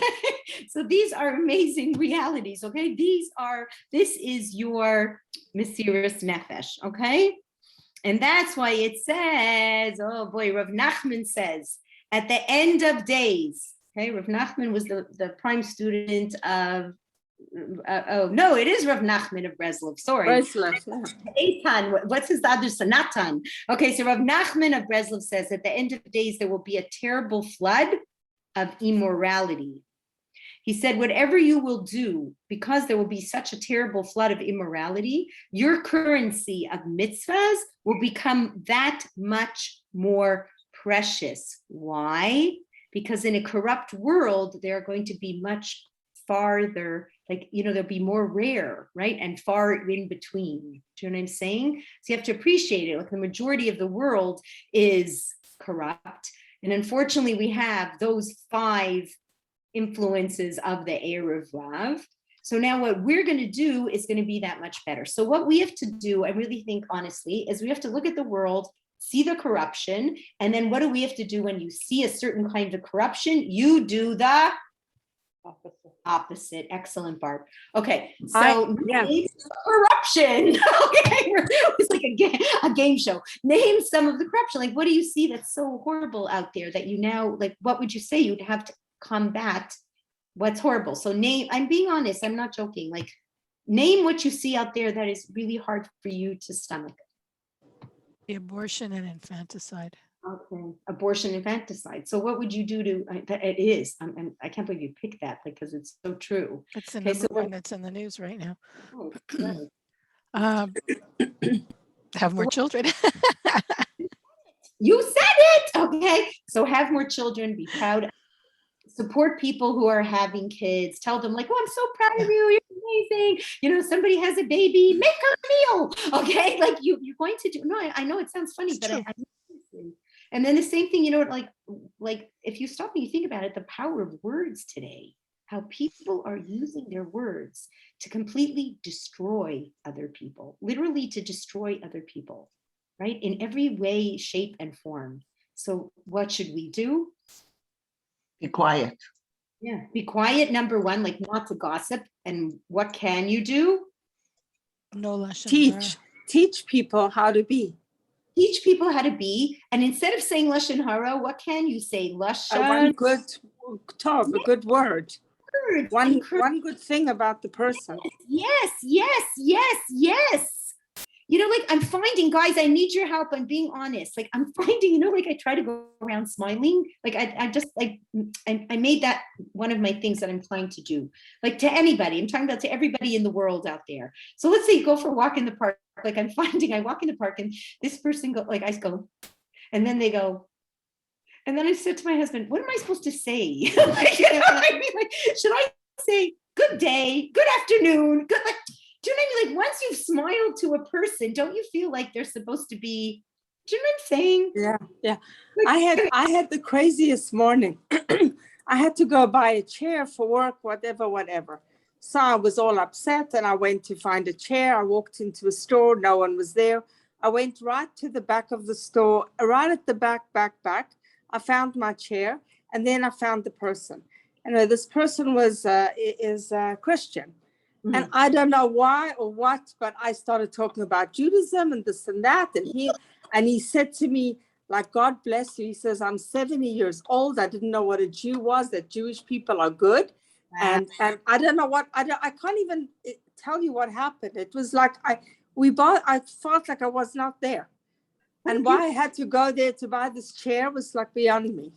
So these are amazing realities. Okay, this is your Mesiras Nefesh. Okay, and that's why it says, oh boy, Rav Nachman says at the end of days. Okay, Rav Nachman was the prime student of. No, it is Rav Nachman of Breslov. Sorry, Breslov, yeah. Eitan, what's his other son? Natan. Okay, so Rav Nachman of Breslov says at the end of days there will be a terrible flood of immorality. He said, whatever you will do, because there will be such a terrible flood of immorality, your currency of mitzvahs will become that much more precious. Why? Because in a corrupt world, they're going to be much farther, they'll be more rare, right? And far in between. Do you know what I'm saying? So you have to appreciate it. Like the majority of the world is corrupt. And unfortunately, we have those 5 influences of the Erev Rav. So now what we're going to do is going to be that much better. So what we have to do, I really think honestly, is we have to look at the world, see the corruption, and then what do we have to do when you see a certain kind of corruption? You do the opposite. Excellent, Barb. Okay, so corruption. Okay, it's like a game show. Name some of the corruption. Like, what do you see that's so horrible out there that you now, like, what would you say you'd have to combat what's horrible? So name, I'm being honest, I'm not joking. Like, name what you see out there that is really hard for you to stomach. The abortion and infanticide. Okay, abortion, infanticide. So what would you do to, it is, I can't believe you picked that because it's so true. It's the number one that's in the news right now. Oh, right. Have more children. You said it. Okay, so have more children, be proud, support people who are having kids, tell them like, oh, I'm so proud of you, you're amazing, somebody has a baby, make a meal. Okay, like you're going to do, no, I know it sounds funny, but I and then the same thing, like if you stop and you think about it, the power of words today, how people are using their words to completely destroy other people, literally to destroy other people, right? In every way, shape, and form. So what should we do? Be quiet. Yeah, be quiet, number one, like not to gossip. And what can you do? No lashon hara. Teach people how to be. Teach people how to be. And instead of saying lashon hara, what can you say? Lashon. One good talk, a good word. Words. One good thing about the person. Yes. Like I'm finding, guys, I need your help. I'm being honest. Like I'm finding, like I try to go around smiling. Like I just like, I made that one of my things that I'm trying to do. Like to anybody, I'm talking about to everybody in the world out there. So let's say you go for a walk in the park. Like I'm finding, I walk in the park and this person go, like I go, and then they go, and then I said to my husband, what am I supposed to say? Like, like, should I say good day, good afternoon, good, like, do you know what I mean? Like once you've smiled to a person, don't you feel like they're supposed to be, do you know what I'm saying? Yeah. Like, I had the craziest morning. I had to go buy a chair for work, whatever. So I was all upset and I went to find a chair. I walked into a store, no one was there. I went right to the back of the store, right at the back. I found my chair and then I found the person. And this person is Christian. Mm-hmm. And I don't know why or what, but I started talking about Judaism and this and that. And he said to me, like, God bless you. He says, I'm 70 years old. I didn't know what a Jew was, that Jewish people are good. And I don't know what, I can't even tell you what happened. It was like, I felt like I was not there. And why I had to go there to buy this chair was like beyond me.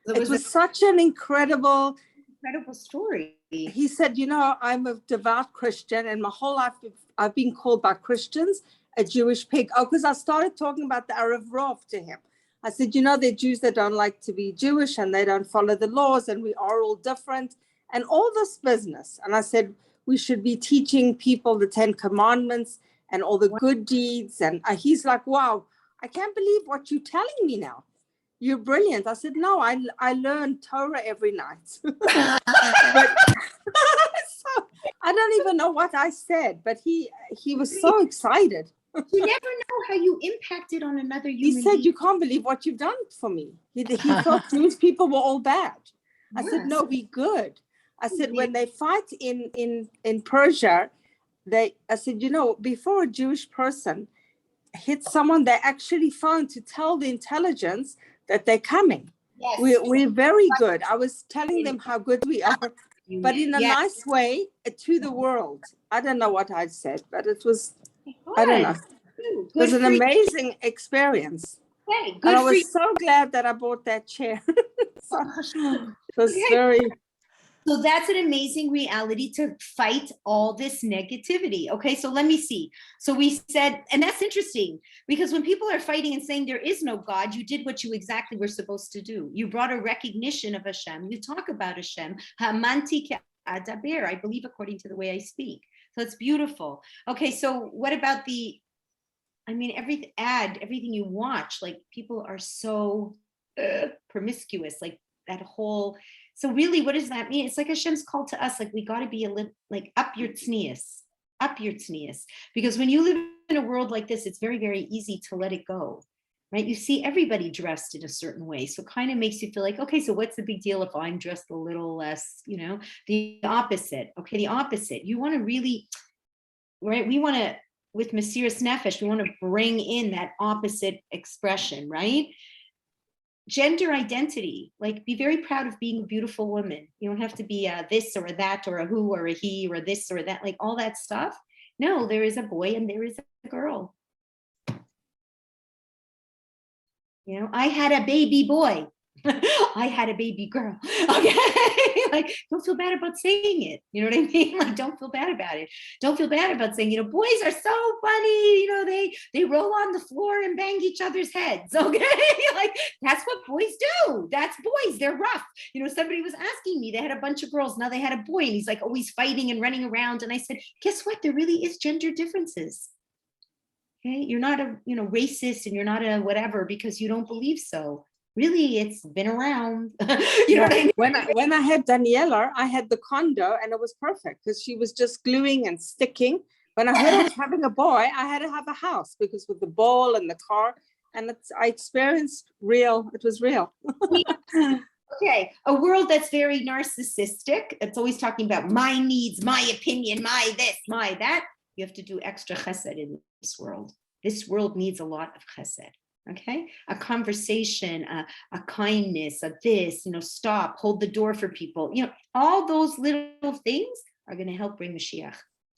It It was such an incredible story. He said, I'm a devout Christian and my whole life I've been called by Christians a Jewish pig. Oh, because I started talking about the Erev Rov to him. I said, they're Jews that don't like to be Jewish and they don't follow the laws and we are all different and all this business. And I said, we should be teaching people the 10 Commandments and all the good deeds. And he's like, wow, I can't believe what you're telling me now. You're brilliant. I said, no, I learn Torah every night. But, so, I don't even know what I said, but he was so excited. You never know how you impacted on another human He said, being. you can't believe what you've done for me. He thought Jewish people were all bad. I said, no, we good. I said, when they fight in Persia, I said, before a Jewish person hits someone, they actually phone to tell the intelligence that they're coming. Yes. We're very good. I was telling them how good we are, but in a nice way to the world. I don't know what I said, but it was, I don't know. It was an amazing experience. Hey, And good I for you. was so glad that I bought that chair. So, it was very... So that's an amazing reality to fight all this negativity. Okay, so let me see. So we said, and that's interesting because when people are fighting and saying there is no God, you did what you exactly were supposed to do. You brought a recognition of Hashem. You talk about Hashem. Hamanti ke'adaber, I believe according to the way I speak. So it's beautiful. Okay, so what about everything you watch, like people are so promiscuous, like that whole... So really, what does that mean? It's like Hashem's call to us, like we got to be a little, like up your tznius. Because when you live in a world like this, it's very, very easy to let it go, right? You see everybody dressed in a certain way. So it kind of makes you feel like, okay, so what's the big deal if I'm dressed a little less, the opposite. Okay, the opposite. You want to really, right? We want to, with Mesiras Nefesh, we want to bring in that opposite expression, right? Gender identity, like be very proud of being a beautiful woman. You don't have to be a this or a that or a who or a he or this or that, like all that stuff. No, there is a boy and there is a girl. I had a baby boy. I had a baby girl. Okay. Like, don't feel bad about saying it. You know what I mean? Like, don't feel bad about it. Don't feel bad about saying, boys are so funny. They roll on the floor and bang each other's heads. Okay. Like, that's what boys do. That's boys. They're rough. Somebody was asking me, they had a bunch of girls. Now they had a boy and he's like always fighting and running around. And I said, guess what? There really is gender differences. Okay. You're not a, racist and you're not a whatever because you don't believe so. Really, it's been around. You know what I mean? When I had Daniela, I had the condo and it was perfect because she was just gluing and sticking. When I heard I was having a boy, I had to have a house because with the ball and the car, and I experienced it was real. Okay, a world that's very narcissistic. It's always talking about my needs, my opinion, my this, my that. You have to do extra chesed in this world. This world needs a lot of chesed. Okay, a conversation, a kindness, a this, stop, hold the door for people. All those little things are going to help bring Mashiach.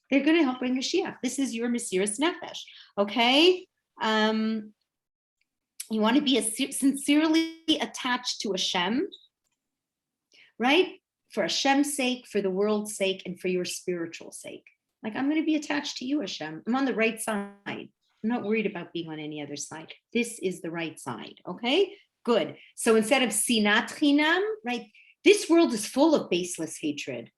They're going to help bring Mashiach. This is your Mesiras Nefesh. Okay, you want to be sincerely attached to Hashem, right? For Hashem's sake, for the world's sake, and for your spiritual sake. Like, I'm going to be attached to you, Hashem. I'm on the right side. I'm not worried about being on any other side. This is the right side, okay? Good. So instead of sinat chinam, right? This world is full of baseless hatred.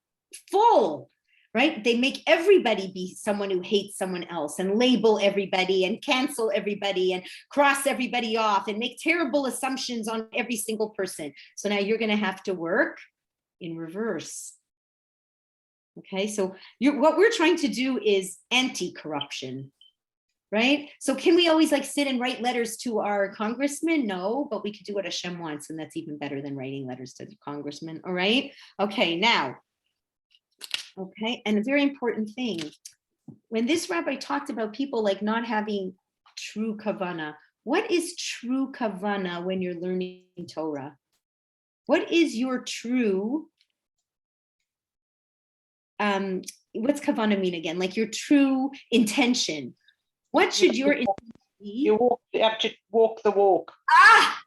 Full, right? They make everybody be someone who hates someone else and label everybody and cancel everybody and cross everybody off and make terrible assumptions on every single person. So now you're going to have to work in reverse. Okay, so what we're trying to do is anti-corruption. Right? So can we always sit and write letters to our congressman? No, but we could do what Hashem wants, and that's even better than writing letters to the congressman. All right. Okay, now. Okay, and a very important thing. When this rabbi talked about people not having true kavanah, what is true kavanah when you're learning Torah? What is your true what's kavanah mean again? Like your true intention. What should your intention You have to walk the walk. Ah,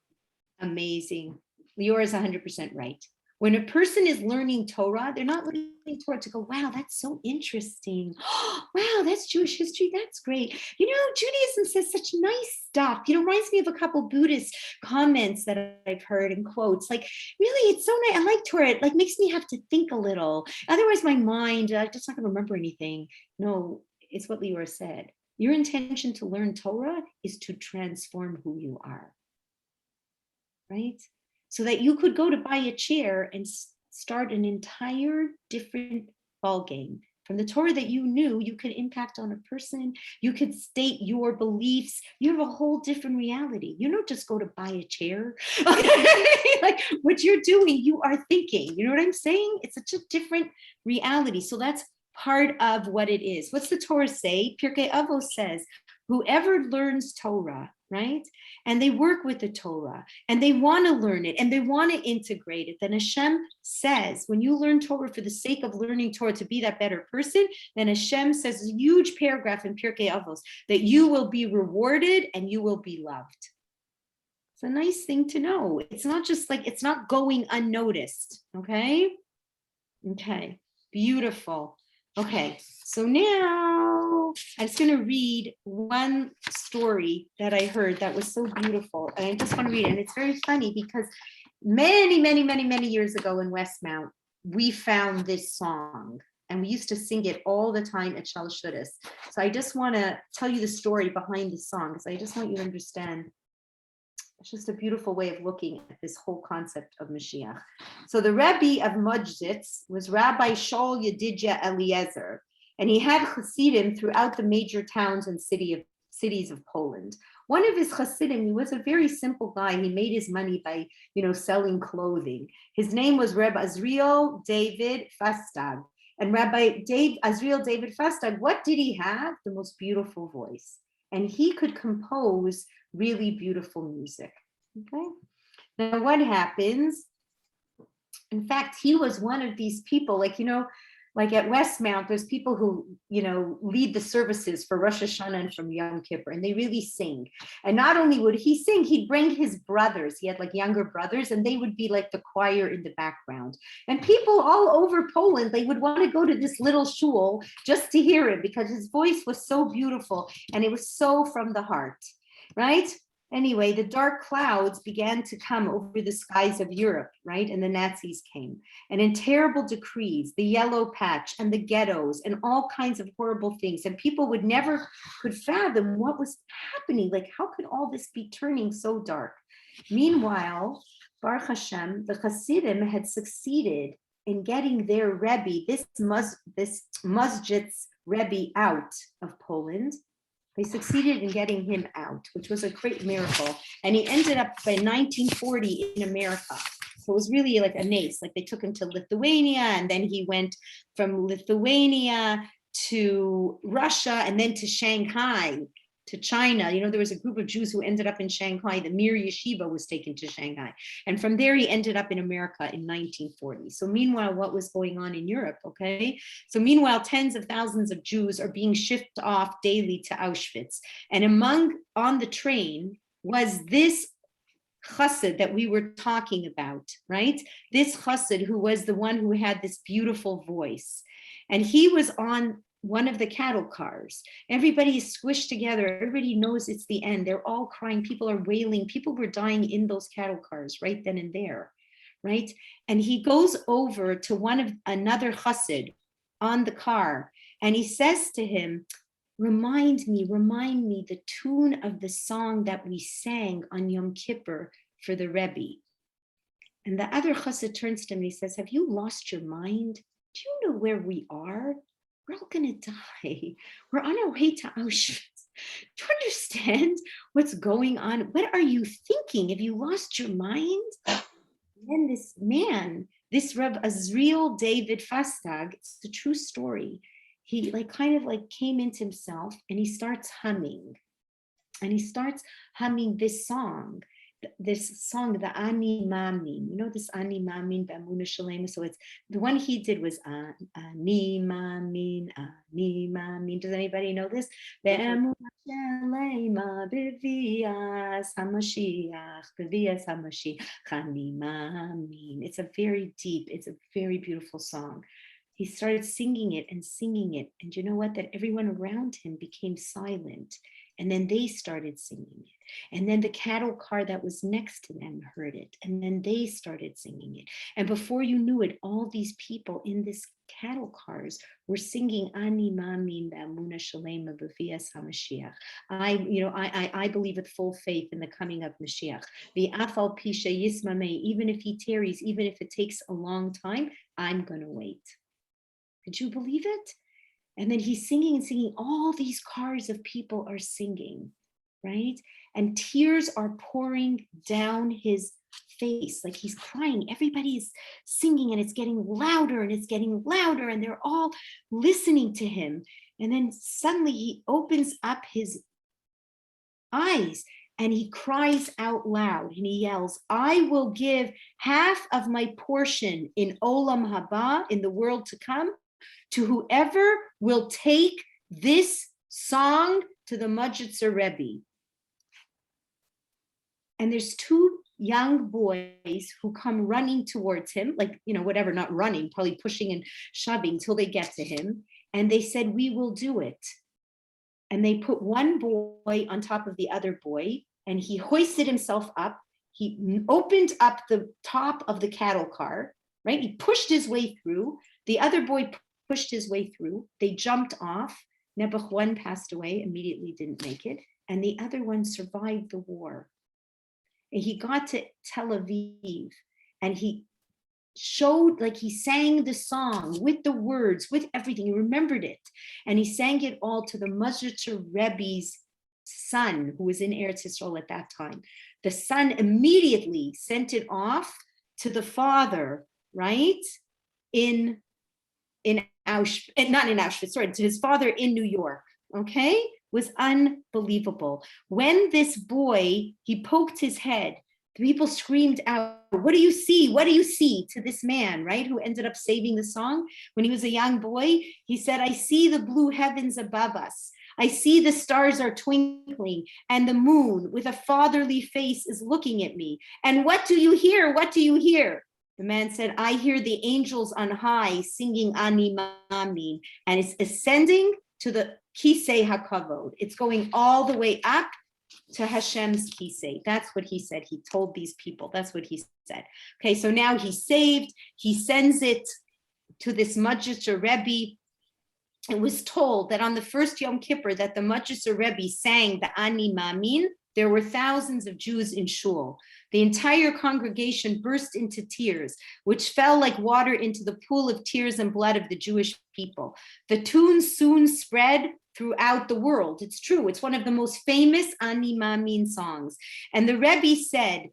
amazing. Lior is 100% right. When a person is learning Torah, they're not learning Torah to go, wow, that's so interesting. Wow, that's Jewish history. That's great. You know, Judaism says such nice stuff. You know, reminds me of a couple Buddhist comments that I've heard and quotes. Like, really, it's so nice. I like Torah. It like makes me have to think a little. Otherwise, my mind, I'm just not going to remember anything. No, it's what Lior said. Your intention to learn Torah is to transform who you are, right? So that you could go to buy a chair and start an entire different ball game. From the Torah that you knew, you could impact on a person, you could state your beliefs, you have a whole different reality. You don't just go to buy a chair. Like what you're doing, you are thinking, you know what I'm saying? It's such a different reality. So that's part of what it is. What's the Torah say? Pirkei Avos says, whoever learns Torah, right? And they work with the Torah and they want to learn it and they want to integrate it. Then Hashem says, when you learn Torah for the sake of learning Torah to be that better person, then Hashem says a huge paragraph in Pirkei Avos that you will be rewarded and you will be loved. It's a nice thing to know. It's not just like, it's not going unnoticed. Okay. Okay. Beautiful. Okay. So now I'm just going to read one story that I heard that was so beautiful. And I just want to read it. And it's very funny because many years ago in Westmount, we found this song and we used to sing it all the time at Shalosh Shudas. So I just want to tell you the story behind the song because I just want you to understand. It's just a beautiful way of looking at this whole concept of Mashiach. So the Rebbe of Modzitz was Rabbi Shaul Yedidya Eliezer. And he had Hasidim throughout the major towns and cities of Poland. One of his Hasidim, he was a very simple guy. He made his money by, selling clothing. His name was Reb Azriel David Fastag. And Rabbi Azriel David Fastag, what did he have? The most beautiful voice. And he could compose really beautiful music. Okay. Now what happens? In fact, he was one of these people, like at Westmount, there's people who, lead the services for Rosh Hashanah and from Yom Kippur, and they really sing. And not only would he sing, he'd bring his brothers. He had like younger brothers, and they would be like the choir in the background. And people all over Poland, they would want to go to this little shul just to hear him because his voice was so beautiful and it was so from the heart, right? Anyway, the dark clouds began to come over the skies of Europe, right? And the Nazis came. And in terrible decrees, the yellow patch and the ghettos and all kinds of horrible things. And people could fathom what was happening. Like, how could all this be turning so dark? Meanwhile, Baruch Hashem, the Hasidim had succeeded in getting their Rebbe, this Mozditz Rebbe out of Poland. They succeeded in getting him out, which was a great miracle. And he ended up by 1940 in America. So it was really like a nace. Like they took him to Lithuania, and then he went from Lithuania to Russia, and then to Shanghai, to China. There was a group of Jews who ended up in Shanghai. The Mir Yeshiva was taken to Shanghai. And from there, he ended up in America in 1940. So meanwhile, what was going on in Europe, okay? So meanwhile, tens of thousands of Jews are being shipped off daily to Auschwitz. And on the train was this chassid that we were talking about, right? This chassid who was the one who had this beautiful voice. And he was on one of the cattle cars. Everybody is squished together. Everybody knows it's the end. They're all crying. People are wailing. People were dying in those cattle cars right then and there, right? And he goes over to another chassid on the car, and he says to him, remind me the tune of the song that we sang on Yom Kippur for the Rebbe. And the other chassid turns to him and he says, have you lost your mind? Do you know where we are? We're all going to die. We're on our way to Auschwitz. Do you understand what's going on? What are you thinking? Have you lost your mind? And then this man, this Reb Azriel David Fastag, it's a true story. He kind of came into himself and he starts humming. And he starts humming this song this song, the Ani Mamin. You know this Ani Mamin Bamuna Shalema. So it's the one he did was Ani Mamin, Ani Mamin. Does anybody know this? Bamuna Shalema Bevias Hamashiach, Bevias Hamashiach, Ani Mamin. It's a very deep, it's a very beautiful song. He started singing it. And you know what? That everyone around him became silent. And then they started singing it. And then the cattle car that was next to them heard it. And then they started singing it. And before you knew it, all these people in this cattle cars were singing Ani Mamin Ba'amuna Shalema B'Vias HaMashiach. I believe with full faith in the coming of Mashiach. The Afal Pisha Yismameh, even if he tarries, even if it takes a long time, I'm going to wait. Could you believe it? And then he's singing and singing. All these cars of people are singing, right? And tears are pouring down his face, like he's crying. Everybody's singing and it's getting louder and it's getting louder and they're all listening to him. And then suddenly he opens up his eyes and he cries out loud and he yells, I will give half of my portion in Olam Haba, in the world to come, to whoever will take this song to the Mujitzer Rebbe. And there's two young boys who come running towards him, like, whatever, not running, probably pushing and shoving till they get to him. And they said, we will do it. And they put one boy on top of the other boy, and he hoisted himself up. He opened up the top of the cattle car, right? He pushed his way through. The other boy pushed his way through. They jumped off. Nebuch one passed away, immediately didn't make it. And the other one survived the war. And he got to Tel Aviv and he showed, like he sang the song with the words, with everything. He remembered it. And he sang it all to the Mujitzer Rebbe's son, who was in Eretz Yisrael at that time. The son immediately sent it off to the father, right? In Auschwitz, not in Auschwitz, sorry, to his father in New York, okay? Was unbelievable. When this boy, he poked his head, the people screamed out, what do you see? What do you see? To this man, right? Who ended up saving the song. When he was a young boy, he said, I see the blue heavens above us. I see the stars are twinkling and the moon with a fatherly face is looking at me. And what do you hear? What do you hear? The man said, I hear the angels on high singing Ani Mamin, and it's ascending to the Kisei HaKavod. It's going all the way up to Hashem's Kisei. That's what he said. He told these people. That's what he said. Okay, so now he's saved. He sends it to this Mujitzer Rebbe. It was told that on the first Yom Kippur that the Mujitzer Rebbe sang the Ani Mamin, there were thousands of Jews in shul. The entire congregation burst into tears, which fell like water into the pool of tears and blood of the Jewish people. The tune soon spread throughout the world. It's true. It's one of the most famous Ani Mamin songs. And the Rebbe said,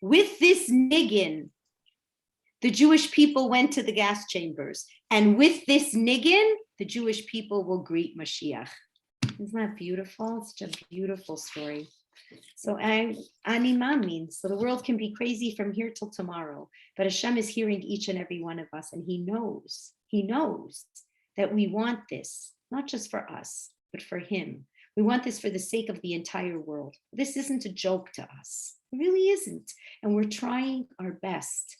with this niggin, the Jewish people went to the gas chambers. And with this niggin, the Jewish people will greet Mashiach. Isn't that beautiful? It's such a beautiful story. So Ani Mamin, so the world can be crazy from here till tomorrow, but Hashem is hearing each and every one of us, and he knows that we want this, not just for us, but for him. We want this for the sake of the entire world. This isn't a joke to us. It really isn't. And we're trying our best,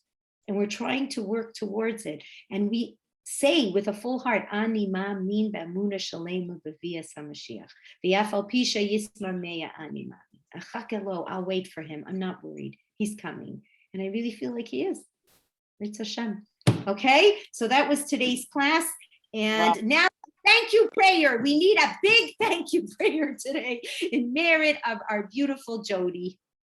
and we're trying to work towards it. And we say with a full heart, Ani Mamin Ba'amuna Shalema B'Vias HaMashiach. V'Afal Pisha Yismameh Ani Mamin. I'll wait for him. I'm not worried. He's coming. And I really feel like he is. It's Hashem. Okay, so that was today's class. And now, thank you prayer. We need a big thank you prayer today in merit of our beautiful Jody.